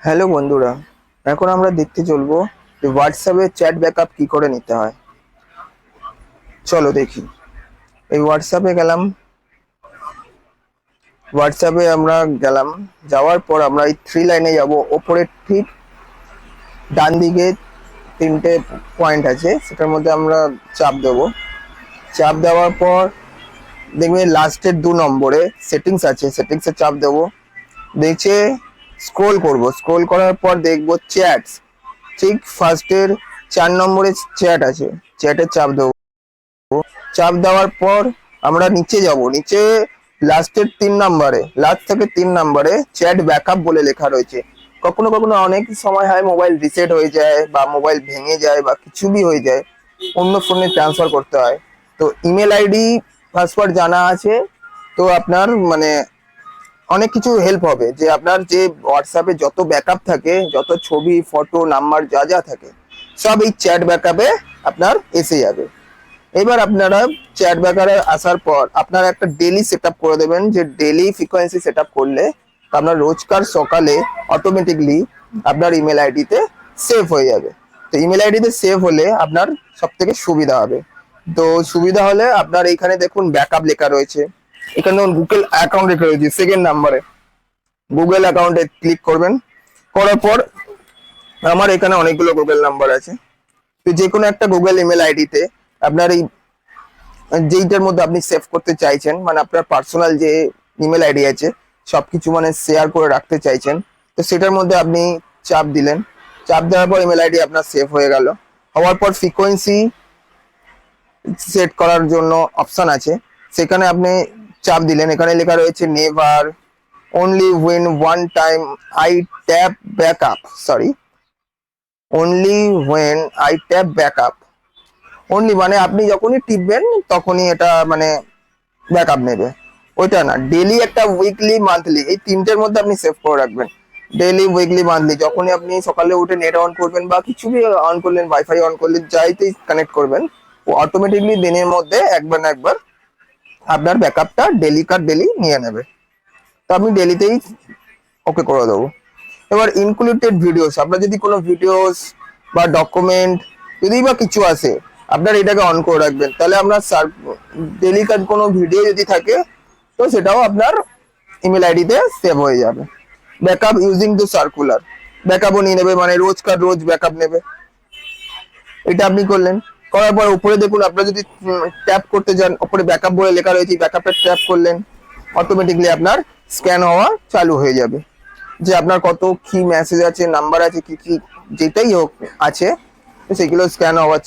Hello বন্ধুরা, এখন আমরা দেখতে চলবো যে হোয়াটসঅ্যাপে চ্যাট ব্যাকআপ কি করে নিতে হয়। চলো দেখি। এই হোয়াটসঅ্যাপে গেলাম। হোয়াটসঅ্যাপে আমরা গেলাম, যাওয়ার পর আমরা এই থ্রি লাইনে যাব। ওপরে ঠিক ডান দিকে তিনটে পয়েন্ট আছে, সেটার মধ্যে আমরা চাপ দেবো। চাপ দেওয়ার পর দেখবে লাস্টের 2 নম্বরে সেটিংস আছে, সেটিংসে চাপ দেবো। দেখছে স্ক্রোল করব, স্ক্রোল করার পর দেখবো চ্যাটস। ঠিক ফার্স্টের 4 নম্বরে চ্যাট আছে, চ্যাটে চাপ দেবো। চাপ দেওয়ার পর আমরা নিচে যাব। নিচে লাস্টের 3 নম্বরে, লাস্ট থেকে 3 নম্বরে চ্যাট ব্যাকআপ বলে লেখা রয়েছে। কখনো কখনো অনেক সময় হয় মোবাইল রিসেট হয়ে যায় বা মোবাইল ভেঙে যায় বা কিছু বি হয়ে যায়, অন্য ফোনে ট্রান্সফার করতে হয়। তো ইমেল আইডি পাসওয়ার্ড জানা আছে, তো আপনার অনেক কিছু হেল্প হবে। যে আপনার যে হোয়াটসঅ্যাপে যত ব্যাকআপ থাকে, যত ছবি ফটো নাম্বার যা যা থাকে, সব এই চ্যাট ব্যাকআপে আপনার এসে যাবে। এবার আপনারা চ্যাট ব্যাকআপে আসার পর আপনারা একটা ডেলি সেট আপ করে দেবেন, যে ডেলি ফ্রিকোয়েন্সি সেট আপ করলে আপনার রোজকার সকালে অটোমেটিকলি আপনার ইমেল আইডিতে সেভ হয়ে যাবে। তো ইমেল আইডিতে সেভ হলে আপনার সব থেকে সুবিধা হবে। তো সুবিধা হলে আপনার এইখানে দেখুন ব্যাকআপ লেখা রয়েছে, এখানে গুগল অ্যাকাউন্ট লেখা রয়েছে। 2 নম্বরে গুগল অ্যাকাউন্টে ক্লিক করবেন। করার পর আমার এখানে অনেকগুলো গুগল নাম্বার আছে, তো যে কোনো একটা গুগল ইমেল আইডিতে আপনার এই যেইটার মধ্যে আপনি সেভ করতে চাইছেন, আপনার পার্সোনাল যে ইমেল আইডি আছে সবকিছু শেয়ার করে রাখতে চাইছেন, তো সেটার মধ্যে আপনি চাপ দিলেন। চাপ দেওয়ার পর ইমেল আইডি আপনার সেভ হয়ে গেল। হওয়ার পর ফ্রিকোয়েন্সি সেট করার জন্য অপশন আছে, সেখানে আপনি চাপ দিলেন। এখানে লেখা রয়েছে never, only when one time I tap backup, sorry, only when I tap backup, only আপনি যখনই টিপবেন তখনই এটা ব্যাকআপ নেবে, ওইটা না। ডেলি একটা, উইকলি, মান্থলি, এই তিনটের মধ্যে আপনি সেভ করে রাখবেন। ডেলি, উইকলি, মান্থলি, যখনই আপনি সকালে উঠে নেট অন করবেন বা কিছু বি অন করলেন, ওয়াইফাই অন করলেন, যাইতেই কানেক্ট করবেন, ও অটোমেটিকলি দিনের মধ্যে একবার না একবার আপনার ব্যাকআপটা ডেলি নিয়ে নেবে। তো আমি ডেলিতেই ওকে করে দেবো। এবার ইনক্লুডেড ভিডিওস, আপনার যদি কোনো ভিডিওস বা ডকুমেন্ট যদি বা কিছু আসে, আপনার এটাকে অন করে রাখবেন। তাহলে আপনার ডেলি কার কোনো ভিডিও যদি থাকে, তো সেটাও আপনার ইমেল আইডিতে সেভ হয়ে যাবে। ব্যাকআপ ইউজিং দ্য সার্কুলার, ব্যাকআপও নিয়ে নেবে, রোজকার রোজ ব্যাকআপ নেবে। এটা আপনি করলেন। করার পর উপরে দেখুন, আপনার যদি ট্যাপ করতে যান, উপরে ব্যাকআপ বলে লেখা রয়েছে, ব্যাকআপে ট্যাপ করলেন, অটোমেটিকলি আপনার স্ক্যান হওয়া চালু হয়ে যাবে। যে আপনার কত কি মেসেজ আছে, নাম্বার আছে, কি কি যেটাই হোক আছে, সেগুলো স্ক্যান হওয়া